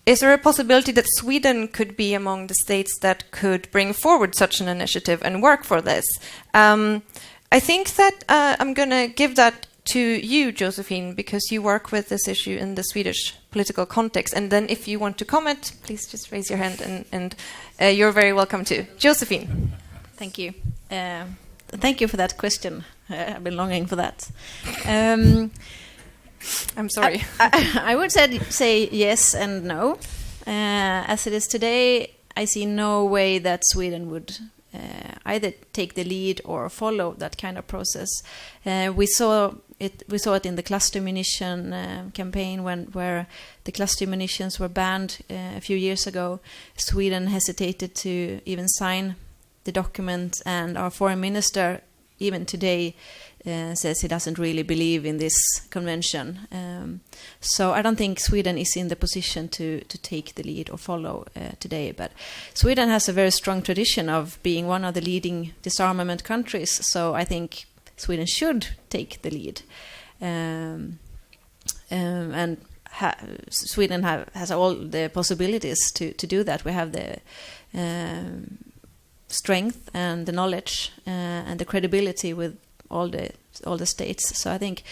is there a possibility that Sweden could be among the states that could bring forward such an initiative and work for this? I think that I'm going to give that to you, Josephine, because you work with this issue in the Swedish political context. And then if you want to comment, please just raise your hand and you're very welcome to. Josephine.
Thank you. Thank you for that question. I've been longing for that.
I'm sorry.
I would say yes and no. As it is today, I see no way that Sweden would either take the lead or follow that kind of process. We saw it in the cluster munition campaign where the cluster munitions were banned a few years ago. Sweden hesitated to even sign the document, and our foreign minister even today says he doesn't really believe in this convention. So I don't think Sweden is in the position to take the lead or follow today. But Sweden has a very strong tradition of being one of the leading disarmament countries. So I think Sweden should take the lead. And Sweden has all the possibilities to do that. We have the strength and the knowledge and the credibility with all the states. So I think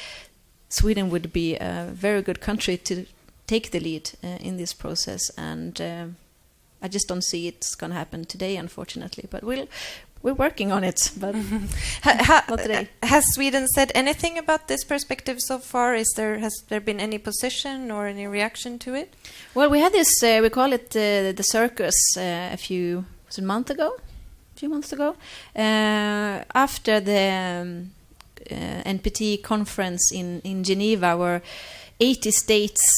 Sweden would be a very good country to take the lead in this process, and I just don't see it's going to happen today, unfortunately. But we're working on it. But not today.
Has Sweden said anything about this perspective so far? Has there been any position or any reaction to it?
Well, we had this. We call it the circus a few months ago. After the NPT conference in Geneva, where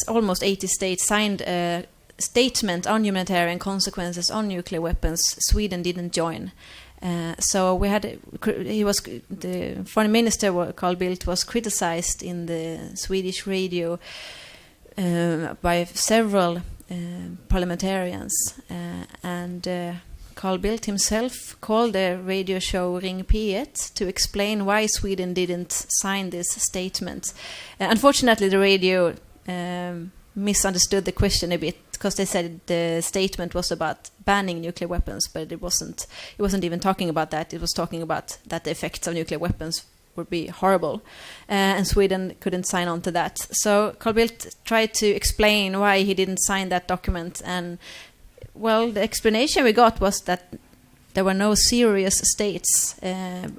almost 80 states signed a statement on humanitarian consequences on nuclear weapons. Sweden didn't join. So the foreign minister Carl Bildt was criticized in the Swedish radio by several parliamentarians, and Carl Bildt himself called the radio show Ring P1 to explain why Sweden didn't sign this statement. Unfortunately, the radio misunderstood the question a bit, because they said the statement was about banning nuclear weapons, but it wasn't even talking about that. It was talking about that the effects of nuclear weapons would be horrible. And Sweden couldn't sign on to that. So Carl Bildt tried to explain why he didn't sign that document. And, well, the explanation we got was that there were no serious states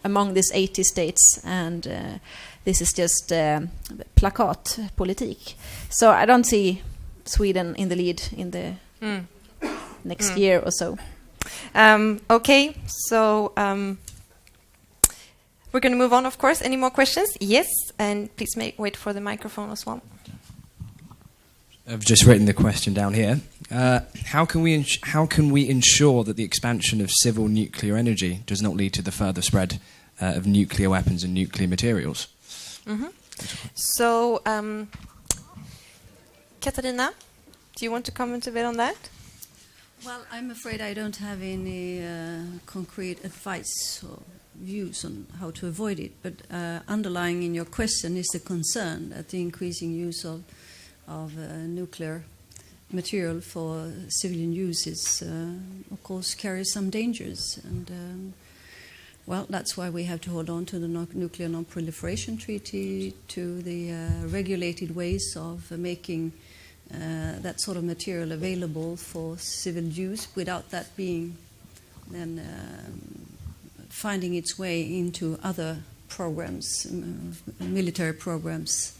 among these 80 states. And this is just plakatpolitik. So I don't see Sweden in the lead in the next year or so.
Okay, so we're going to move on, of course. Any more questions? Yes, and please wait for the microphone as well.
I've just written the question down here. How can we ensure that the expansion of civil nuclear energy does not lead to the further spread of nuclear weapons and nuclear materials?
Mm-hmm. So, Katarina, do you want to comment a bit on that?
Well, I'm afraid I don't have any concrete advice or views on how to avoid it, but underlying in your question is the concern that the increasing use of nuclear material for civilian use is, of course, carries some dangers. And, well, that's why we have to hold on to the Nuclear Non-Proliferation Treaty, to the regulated ways of making that sort of material available for civil use without that being then finding its way into other programs, military programs.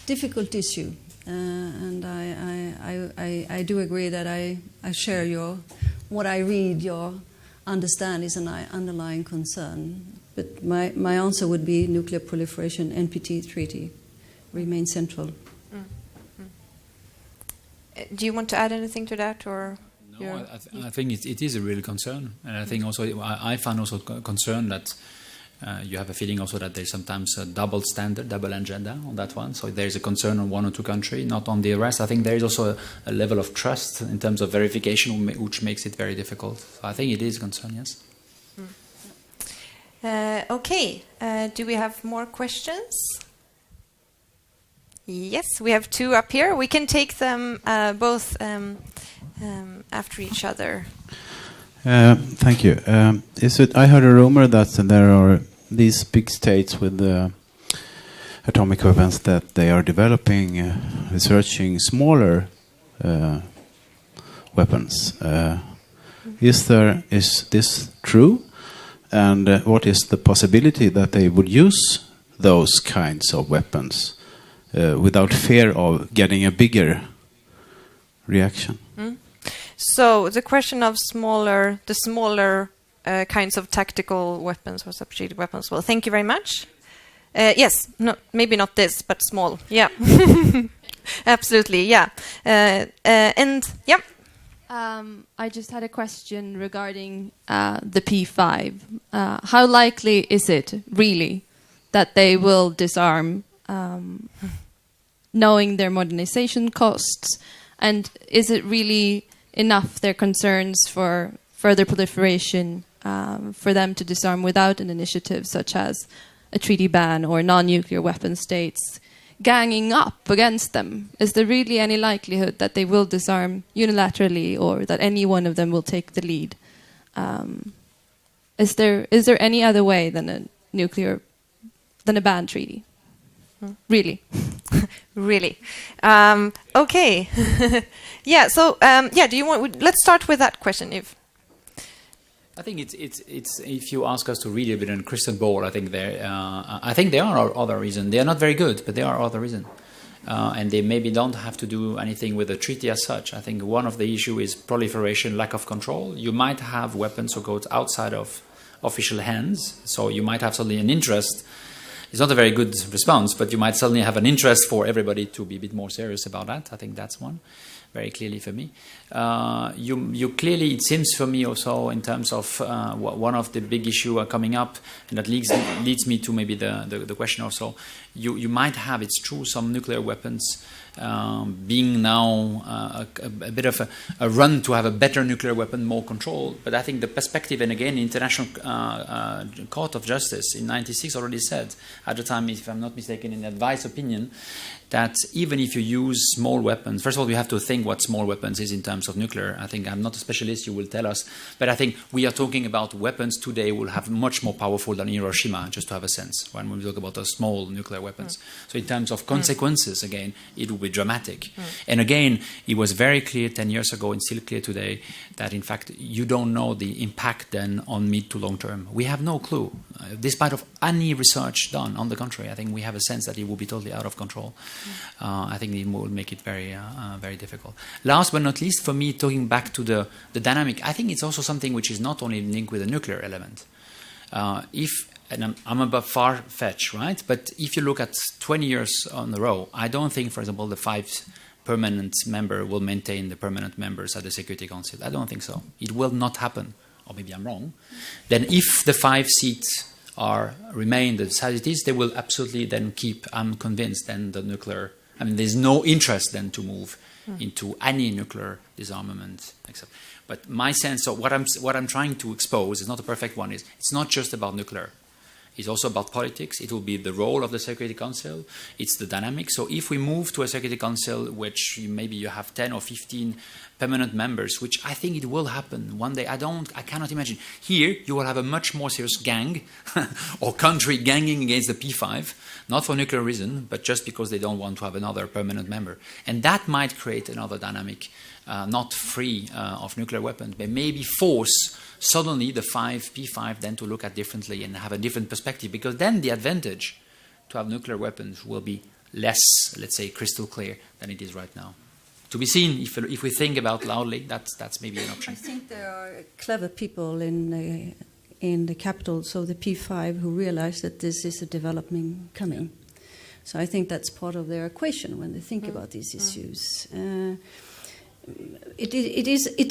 Difficult issue, and I do agree that I share what I read, your understand is an underlying concern. But my answer would be nuclear proliferation, NPT treaty, remains central.
Do you want to add anything to that, or?
No, I think it is a real concern, and I think also I find also concern that you have a feeling also that there's sometimes a double standard, double agenda on that one. So there's a concern on one or two countries, not on the rest. I think there is also a level of trust in terms of verification, which makes it very difficult. So I think it is a concern, yes.
Okay. Do we have more questions? Yes, we have two up here. We can take them both after each other.
Thank you. I heard a rumor that there are these big states with atomic weapons that they are developing, researching smaller weapons. Is this true? And what is the possibility that they would use those kinds of weapons without fear of getting a bigger reaction?
So the question of the smaller kinds of tactical weapons or strategic weapons. Well, thank you very much. Yes, maybe not this, but small. Yeah, absolutely. Yeah, and yeah.
I just had a question regarding the P5. How likely is it really that they will disarm, knowing their modernization costs, and is it really enough their concerns for further proliferation for them to disarm without an initiative such as a treaty ban or non-nuclear weapon states ganging up against them? Is there really any likelihood that they will disarm unilaterally or that any one of them will take the lead? Is there any other way than a ban treaty? Really?
Really? Okay. Yeah. So do you want? Let's start with that question.
I think it's if you ask us to read a bit in crystal ball, I think there are other reasons. They are not very good, but there are other reasons, and they maybe don't have to do anything with the treaty as such. I think one of the issue is proliferation, lack of control. You might have weapons or goods outside of official hands, so you might have suddenly an interest. It's not a very good response, but you might suddenly have an interest for everybody to be a bit more serious about that. I think that's one, very clearly for me. You clearly, it seems for me also in terms of one of the big issues coming up, and that leads me to maybe the question also. You might have, it's true, some nuclear weapons being now a bit of a run to have a better nuclear weapon, more control. But I think the perspective, and again, the International Court of Justice in '96 already said, at the time, if I'm not mistaken, in advice opinion, that even if you use small weapons, first of all, you have to think think what small weapons is in terms of nuclear. I think I'm not a specialist, you will tell us. But I think we are talking about weapons today will have much more powerful than Hiroshima, just to have a sense, when we talk about small nuclear weapons. So in terms of consequences, again, it will be dramatic. And again, it was very clear 10 years ago and still clear today that, in fact, you don't know the impact then on mid to long term. We have no clue. Despite of any research done, on the contrary, I think we have a sense that it will be totally out of control. I think it will make it very, very difficult. Last but not least, for me, talking back to the dynamic, I think it's also something which is not only linked with the nuclear element. And I'm above far-fetched, right? But if you look at 20 years on the row, I don't think, for example, the 5 permanent member will maintain the permanent members at the Security Council. I don't think so. It will not happen. Or maybe I'm wrong. Then if the 5 seats remain the size it is, they will absolutely then keep, I'm convinced, then the nuclear, I mean, there's no interest then to move into any nuclear disarmament. But my sense of what I'm trying to expose is not a perfect one, is it's not just about nuclear. It's also about politics. It will be the role of the Security Council. It's the dynamic. So if we move to a Security Council, which maybe you have 10 or 15 permanent members, which I think it will happen one day. I cannot imagine. Here, you will have a much more serious gang or country ganging against the P5, not for nuclear reason, but just because they don't want to have another permanent member. And that might create another dynamic, not free of nuclear weapons, but maybe force suddenly the P5 then to look at differently and have a different perspective, because then the advantage to have nuclear weapons will be less, let's say, crystal clear than it is right now. To be seen, if we think about loudly, that's maybe an option.
I think there are clever people in the capitals of the P5 who realize that this is a development coming. So I think that's part of their equation when they think about these issues. It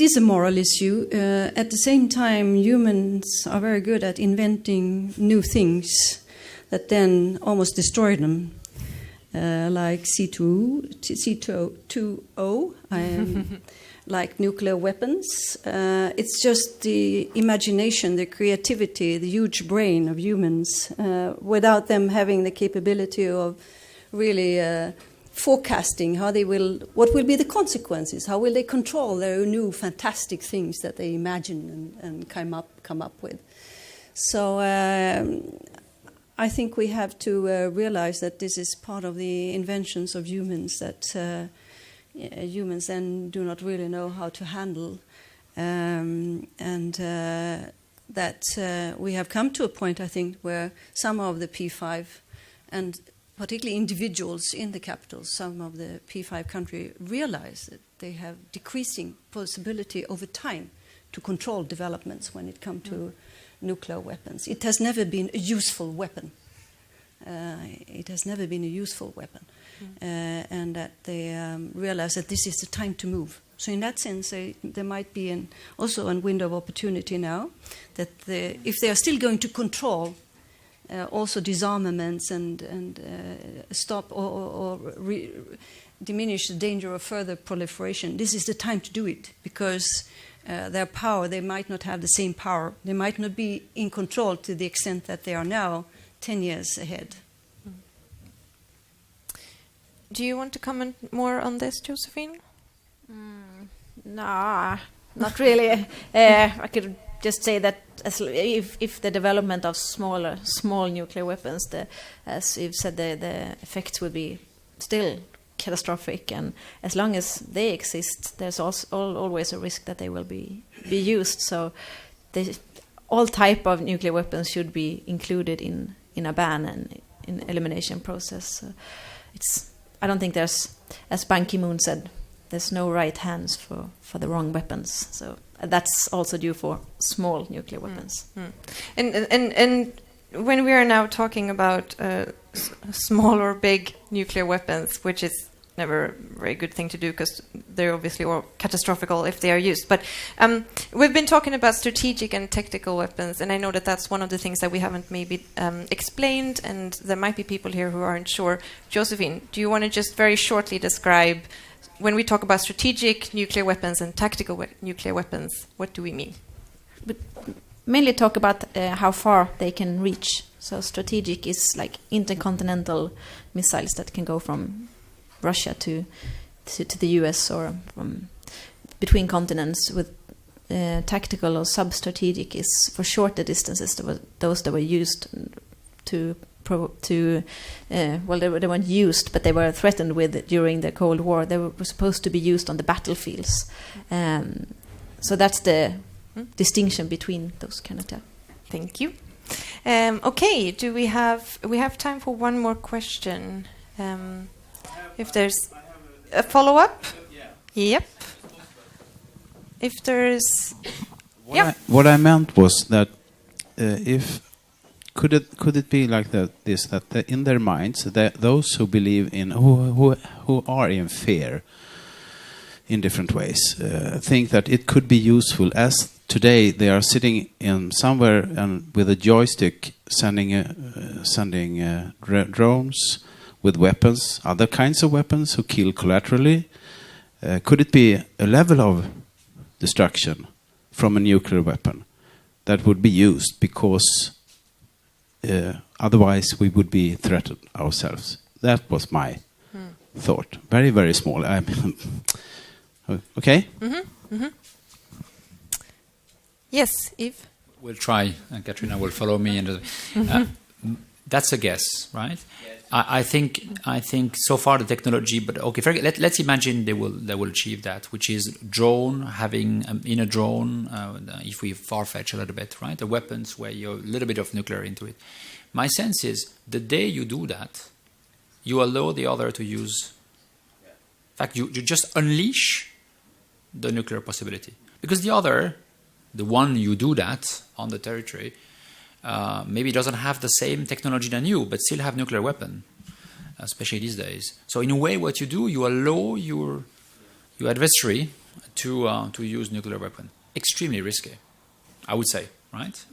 is a moral issue. At the same time, humans are very good at inventing new things that then almost destroy them, like C2O, like nuclear weapons. It's just the imagination, the creativity, the huge brain of humans, without them having the capability of really forecasting what will be the consequences, how will they control their new fantastic things that they imagine and come up with. So I think we have to realize that this is part of the inventions of humans that humans then do not really know how to handle, and that we have come to a point, I think, where some of the P5 and particularly individuals in the capitals, some of the P5 countries realize that they have decreasing possibility over time to control developments when it comes to nuclear weapons. It has never been a useful weapon. It has never been a useful weapon. And that they realize that this is the time to move. So in that sense, there might be also a window of opportunity now that if they are still going to control also disarmaments and stop or diminish the danger of further proliferation, this is the time to do it, because their power, they might not have the same power. They might not be in control to the extent that they are now, 10 years ahead.
Do you want to comment more on this, Josephine?
No, not really. I could just say that if the development of small nuclear weapons, as you've said, the effects will be still catastrophic, and as long as they exist, there's also always a risk that they will be used. So all type of nuclear weapons should be included in a ban and in elimination process. So I don't think there's, as Ban Ki-moon said, there's no right hands for the wrong weapons. So that's also due for small nuclear weapons.
And when we are now talking about small or big nuclear weapons, which is never a very good thing to do because they're obviously all catastrophical if they are used. But we've been talking about strategic and tactical weapons, and I know that that's one of the things that we haven't maybe explained, and there might be people here who aren't sure. Josephine, do you want to just very shortly describe, when we talk about strategic nuclear weapons and tactical nuclear weapons, what do we mean?
But mainly talk about how far they can reach. So strategic is like intercontinental missiles that can go from Russia to to the US or from between continents with tactical or sub-strategic is for shorter distances. Those that were used they weren't used, but they were threatened with during the Cold War. They were supposed to be used on the battlefields. So that's the distinction between those kind of types.
Thank you. Okay, we have time for one more question? If there's a follow-up? Yep. If there's...
What I meant was that if could it be like that in their minds that those who believe in who are in fear in different ways think that it could be useful, as today they are sitting in somewhere and with a joystick sending drones with weapons, other kinds of weapons who kill collaterally. Could it be a level of destruction from a nuclear weapon that would be used because otherwise we would be threatened ourselves? That was my thought. Very, very small. I mean, okay?
Yes, Eve?
We'll try, and Katrina will follow me. And that's a guess, right? I think so far the technology, but okay, let's imagine they will achieve that, which is drone having in a drone, if we far-fetch a little bit, right? The weapons where you're a little bit of nuclear into it. My sense is the day you do that, you allow the other to use. In fact, you just unleash the nuclear possibility, because the other, the one you do that on the territory, maybe doesn't have the same technology than you, but still have nuclear weapon, especially these days. So in a way, what you do, you allow your adversary to use nuclear weapon. Extremely risky, I would say, right?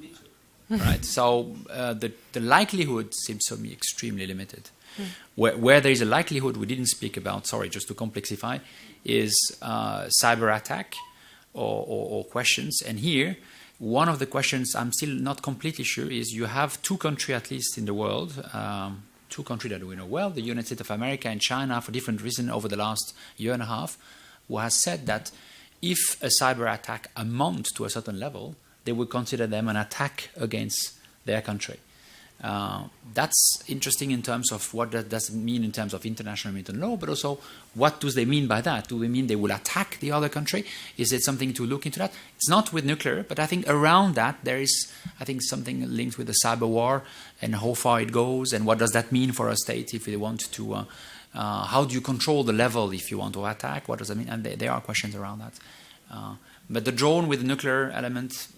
Right. So the likelihood seems to me extremely limited. Where there is a likelihood we didn't speak about, sorry, just to complexify, is cyber attack or questions. And here, one of the questions I'm still not completely sure is you have two countries at least in the world, two countries that we know well, the United States of America and China, for different reasons over the last year and a half, who has said that if a cyber attack amounts to a certain level, they would consider them an attack against their country. That's interesting in terms of what that does mean in terms of international humanitarian law, but also what do they mean by that? Do they mean they will attack the other country? Is it something to look into that? It's not with nuclear, but I think around that there is, I think, something linked with the cyber war and how far it goes and what does that mean for a state if they want to, how do you control the level if you want to attack? What does that mean? And there are questions around that. But the drone with the nuclear element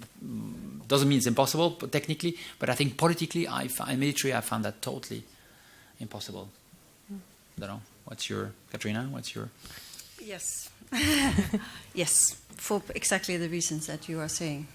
doesn't mean it's impossible, but technically. But I think politically, in military, I found that totally impossible. I don't know. What's your, Katrina? What's your?
Yes, yes, for exactly the reasons that you are saying.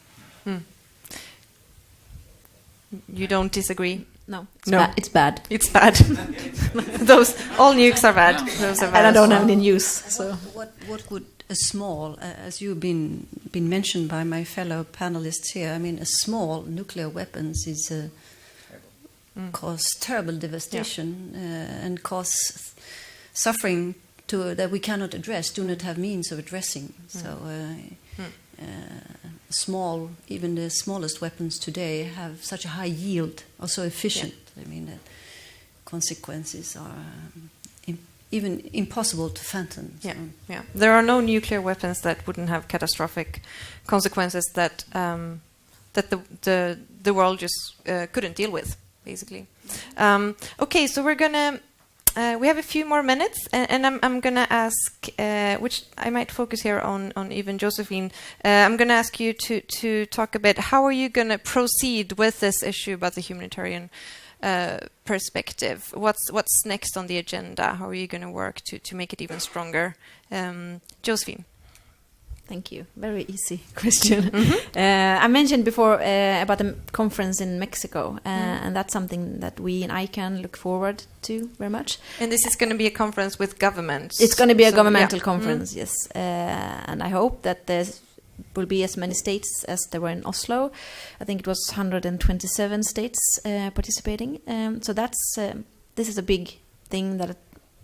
You don't disagree?
No,
No.
It's bad.
It's bad. Those all nukes are bad. Those are bad.
And I don't have any news. So
What would a small, as you've been mentioned by my fellow panelists here, I mean, a small nuclear weapons is cause terrible devastation and cause suffering that we cannot address, do not have means of addressing. So small, even the smallest weapons today have such a high yield, are so efficient. I mean, consequences are even impossible to fathom. So.
Yeah. There are no nuclear weapons that wouldn't have catastrophic consequences that the world just couldn't deal with, basically. Okay, so we're gonna. We have a few more minutes, and I'm gonna ask, which I might focus here on even Josephine. I'm gonna ask you to talk a bit. How are you gonna proceed with this issue about the humanitarian perspective? What's next on the agenda? How are you going to work to make it even stronger? Josephine.
thank you. Very easy question. I mentioned before about the conference in Mexico, and that's something that we in ICANN look forward to very much.
And this is going to be a conference with governments.
It's going to be a governmental conference, yes. And I hope that there will be as many states as there were in Oslo. I think it was 127 states participating. So that's this is a big thing that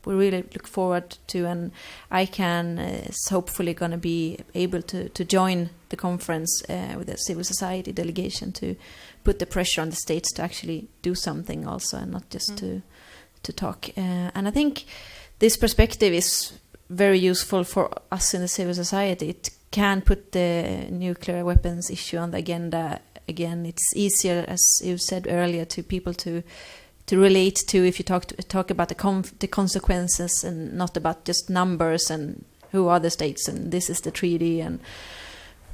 we really look forward to, and I can is hopefully going to be able to join the conference with a civil society delegation to put the pressure on the states to actually do something also, and not just to talk. And I think this perspective is very useful for us in the civil society. It can put the nuclear weapons issue on the agenda again. It's easier, as you said earlier, to people to relate to if you talk about the consequences and not about just numbers and who are the states and this is the treaty and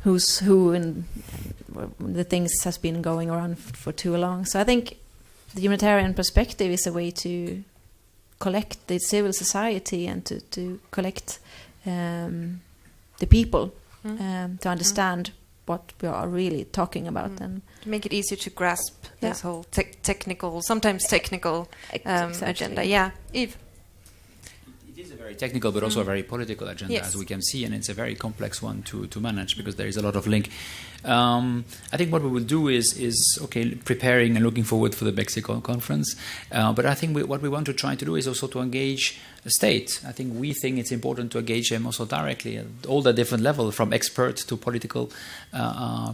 who's who, and the things has been going around for too long. So I think the humanitarian perspective is a way to collect the civil society and to collect the people to understand what we are really talking about, and
to make it easier to grasp this whole technical, sometimes technical agenda. Yeah, Yves.
It is a very technical, but also a very political agenda,
Yes.
as we can see, and it's a very complex one to manage because there is a lot of link. I think what we will do is preparing and looking forward for the Mexico conference. But I think what we want to try to do is also to engage the state. I think we think it's important to engage them also directly at all the different levels, from experts to political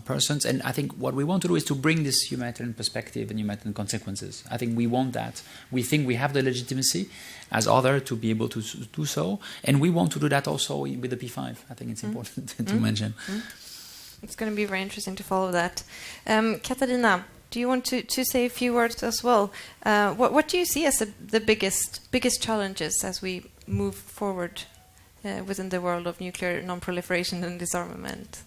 persons. And I think what we want to do is to bring this humanitarian perspective and humanitarian consequences. I think we want that. We think we have the legitimacy as others to be able to do so. And we want to do that also with the P5. I think it's important to mention.
It's going to be very interesting to follow that. Katarina, do you want to say a few words as well? What do you see as the biggest challenges as we move forward within the world of nuclear non-proliferation and disarmament?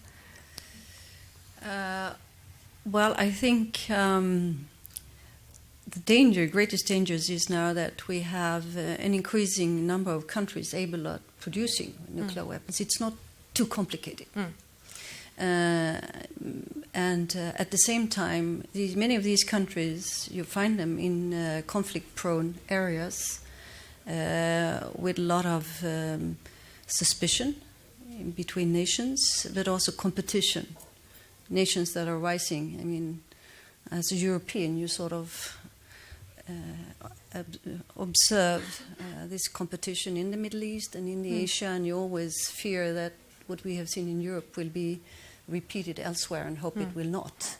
Well, I think the greatest dangers is now that we have an increasing number of countries able at producing nuclear weapons. It's not too complicated. And at the same time, many of these countries, you find them in conflict-prone areas with a lot of suspicion between nations, but also competition. Nations that are rising. I mean, as a European, you sort of observe this competition in the Middle East and in the Asia, and you always fear that what we have seen in Europe will be repeated elsewhere, and hope it will not.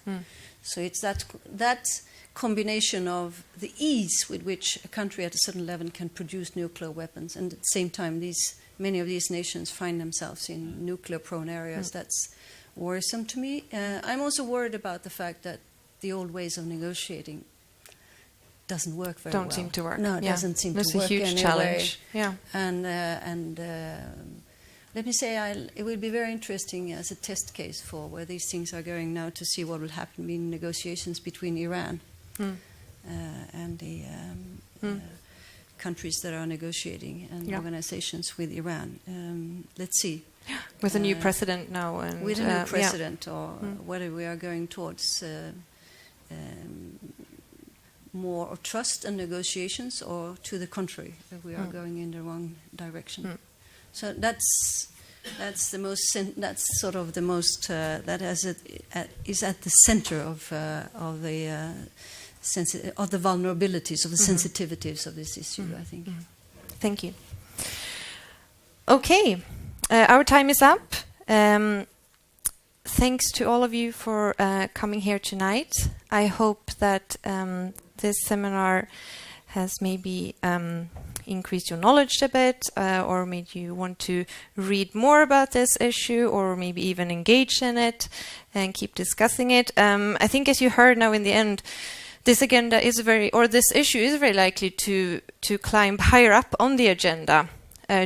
So it's that combination of the ease with which a country at a certain level can produce nuclear weapons, and at the same time many of these nations find themselves in nuclear-prone areas. That's worrisome to me. I'm also worried about the fact that the old ways of negotiating doesn't work very well.
Don't seem to work.
No, it doesn't seem
That's
to work
a huge
anyway.
challenge. Yeah.
And let me say, it will be very interesting as a test case for where these things are going now, to see what will happen in negotiations between Iran and the countries that are negotiating and organizations with Iran. Let's see.
With a new president now. And,
with a new president, or whether we are going towards more of trust and negotiations, or to the contrary, if we are going in the wrong direction. So that's the most. That's sort of the most. That is at the center of the vulnerabilities, of the sensitivities of this issue. I think.
Thank you. Okay, our time is up. Thanks to all of you for coming here tonight. I hope that this seminar has maybe increased your knowledge a bit, or made you want to read more about this issue, or maybe even engage in it and keep discussing it. I think, as you heard now in the end, this agenda is this issue is very likely to climb higher up on the agenda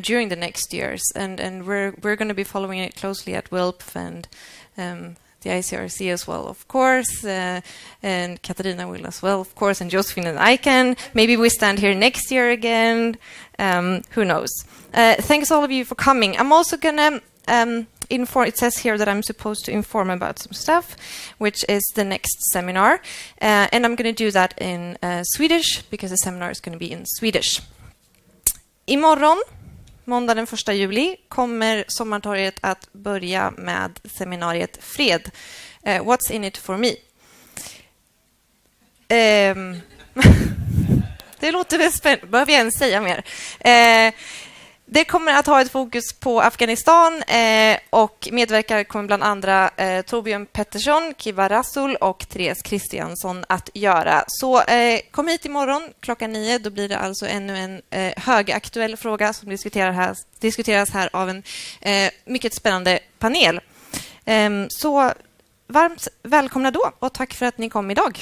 during the next years, and we're going to be following it closely at WILPF and the ICRC as well, of course, and Katarina will as well, of course, and Josephine and I can. Maybe we stand here next year again. Who knows? Thanks all of you for coming. I'm also going to inform. It says here that I'm supposed to inform about some stuff, which is the next seminar, and I'm going to do that in Swedish, because the seminar is going to be in Swedish. Imorgon, måndag den 1 juli, kommer Sommartorget att börja med seminariet Fred. What's in it for me? Det låter väl spännande. Behöver jag ens säga mer? Det kommer att ha ett fokus på Afghanistan och medverkar kommer bland andra Torbjörn Pettersson, Kiva Rasul och Therese Kristiansson att göra. Så kom hit imorgon 9:00. Då blir det alltså ännu en högaktuell fråga som diskuteras här av en mycket spännande panel. Så varmt välkomna då och tack för att ni kom idag.